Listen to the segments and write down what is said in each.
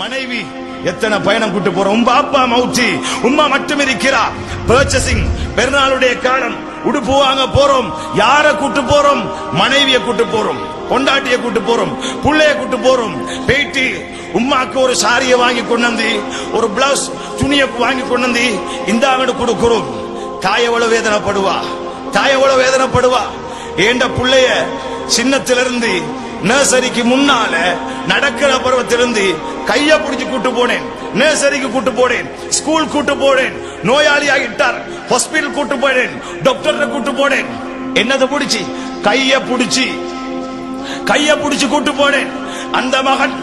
மனைவி எத்தனை பயணம் கூட்டு போறோம். உங்க அப்பா மவுச்சி உம்மா மட்டும் இருக்கிறா. பர்ச்சேசிங் பெருநாளுடைய காலம் உடுப்பு வாங்க போறோம். யார கூட்டு போறோம்? மனைவியை கூட்டு போறோம், கொண்டாட்டிய கூட்டு போறோம், புள்ளைய கூட்டு போறோம். போயிட்டு உம்மாக்கு ஒரு சாரியை வாங்கி கொண்டு வந்து, ஒரு பிளவுஸ் துணியை வாங்கி கொண்டு வந்து இந்த அவனுக்கு கொடுக்கிறோம். தாய் எவ்வளவு வேதனைப்படுவா, தாய் எவ்வளவு வேதனைப்படுவா. ஏண்ட புள்ளைய சின்னத்திலிருந்து நர்சரிக்கு முன்னால நடக்கிற பருவத்திலிருந்து கைய பிடிச்சு கூட்டு போனேன், நர்சரிக்கு கூட்டு போனேன், ஸ்கூல் கூட்டு போனேன், நோயாளி ஆகிட்டார் ஹாஸ்பிடல் கூட்டு போனேன், டாக்டர் கூட்டு போனேன். என்னது பிடிச்சி? கைய பிடிச்சு கூட்டு போனேன். அந்த மகன்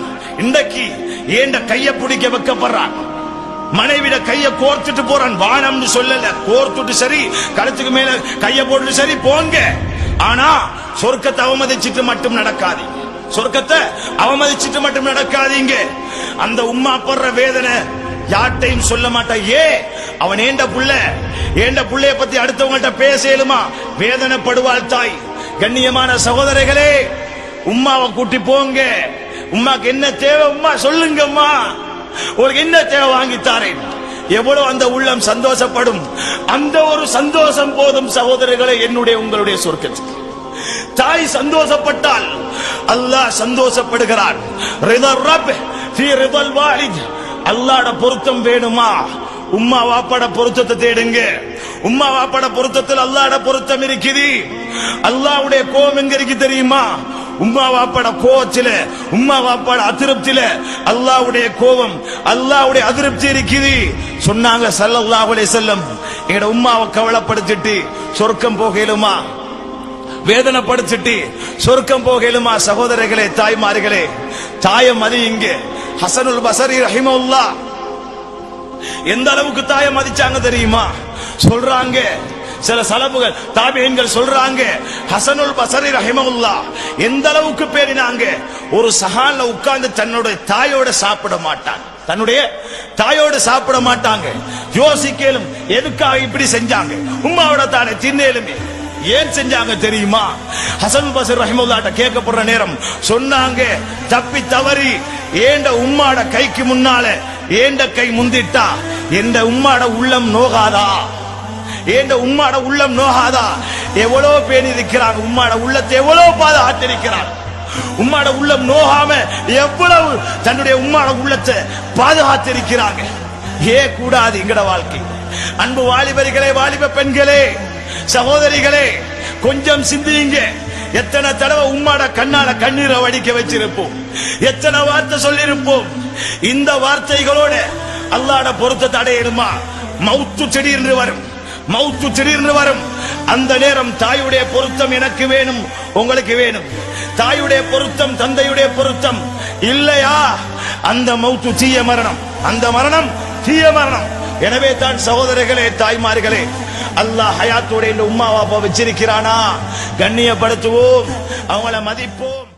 இன்றைக்கு ஏண்ட கைய பிடிக்க வைக்கப்படுறான். மனைவிட கைய கோர்த்துட்டு போறான். வானம்னு சொல்லல, கோர்த்துட்டு சரி, கழுத்துக்கு மேல கைய போட்டு சரி போங்க. ஆனா சொர்க்கத்தை அவமதிச்சிட்டு மட்டும் நடக்காது, சொர்க்கத்தை அவமதிச்சிட்டு மட்டும் நடக்காதீங்க. அந்த உம்மா படுற வேதனை யார்ட்டையும் சொல்ல மாட்டான். அவன் ஏண்ட புள்ளைய பத்தி அடுத்தவங்கள்ட்ட பேசலுமா? வேதனைப்படுவாள் தாய். கண்ணியமான சகோதரர்களே, உம்மாவை கூட்டி போங்க. உம்மாக்கு என்ன தேவை? உம்மா சொல்லுங்க, அம்மா உங்களுக்கு என்ன தேவை வாங்கி தாரேன். எவ்வளவு அந்த உள்ளம் சந்தோஷப்படும். அந்த ஒரு சந்தோஷம் போதும் சகோதரர்களே என்னுடைய உங்களுடைய சொர்க்கத்துக்கு. தாய் சந்தோஷப்பட்டால் அல்லாஹ் சந்தோஷப்படுகிறான். அல்லாஹ்ட பொருத்தம் வேணுமா? உம்மா வாப்பாட பொருத்தத்தை தேடுங்க. உம்மா வாப்பாட பொருத்தத்தில் அல்லாஹ்ட பொருத்தம் இருக்குது. அல்லாஹ்வுடைய கோபம் எங்க இருக்கு தெரியுமா? உம்மா வாப்பாட கோபத்தில, உம்மா வாப்பாட அதிருப்தியில அல்லாஹ்வுடைய கோபம், அல்லாஹ்வுடைய அதிருப்தி இருக்குது. சொன்னாங்க ஸல்லல்லாஹு அலைஹி வஸல்லம், எங்கட உம்மாவை கவலைப்படுத்திட்டு சொர்க்கம் போகலுமா? வேதனைப்படுத்திட்டு சொர்க்கம் போகலுமா? சகோதரர்களே, தாய்மார்களே, தாயை மதியுங்க. ஹசனுல் பஸரி ரஹிமஹுல்லாஹ் எந்த அளவுக்கு தாயை மதிச்சாங்க தெரியுமா? சொல்றாங்க சில சலபுகள் தாபியீன்கள் சொல்றாங்க, ஹசனுல் பஸரி ரஹிமஹுல்லாஹ் எந்த அளவுக்கு பேரினாங்க. ஒரு சஹான்ல உட்கார்ந்து தன்னுடைய தாயோட சாப்பிட மாட்டாங்க, தன்னுடைய தாயோடு சாப்பிட மாட்டாங்க. யோசிக்கலும் எதுக்காக இப்படி செஞ்சாங்க? உம்மாவோட தானே தின்னேலுமே. ஏன் செஞ்சாங்க தெரியுமா? ஹசன் பஸரி ரஹிமஹுல்லாஹ்ட்ட கேட்கப்படுற நேரம் சொன்னாங்க, தப்பி தவறி ஏண்ட உம்மாட கைக்கு முன்னால ஏண்ட கை முந்திட்டா எந்த உம்மாட உள்ளம் நோகாதா? ஏண்ட உம்மாட உள்ளம் நோகாதா? எவ்வளவு பேர் இருக்கிறாங்க, உம்மாட உள்ளத்தை எவ்வளவு பாதுகாத்திருக்கிறாங்க. உம்மாட உள்ளம் நோகாம எவ்வளவு தன்னுடைய உம்மாட உள்ளத்தை பாதுகாத்திருக்கிறாங்க. கூடாது எங்கட வாழ்க்கை. அன்பு வாலிபர்களே, வாலிப பெண்களே, சகோதரிகளே, கொஞ்சம் சிந்தியுங்க. எத்தனை தடவை உம்மாட கண்ணால கண்ணீரை வடிக்க வச்சிருப்போம், எத்தனை வார்த்தை சொல்லிருப்போம். இந்த வார்த்தைகளோட அல்லாஹ்ட பொருத்தத்தை அடையணுமா? மௌத்து திடீர்னு வரும், மௌத்து திடீர்னு வரும். அந்த நேரம் தாயுடைய பொருத்தம் எனக்கு வேணும், உங்களுக்கு வேணும். தாயுடைய பொருத்தம், தந்தையுடைய பொருத்தம் இல்லையா, அந்த மௌத்து தீய மரணம், அந்த மரணம் தீய மரணம். எனவே தான் சகோதரர்களே, தாய்மார்களே, அல்லாஹ் ஹயாத்தோட இந்த உம்மா வாப்பா வச்சிருக்கிறானா? கண்ணியப்படுத்துவோம், அவங்கள மதிப்போம்.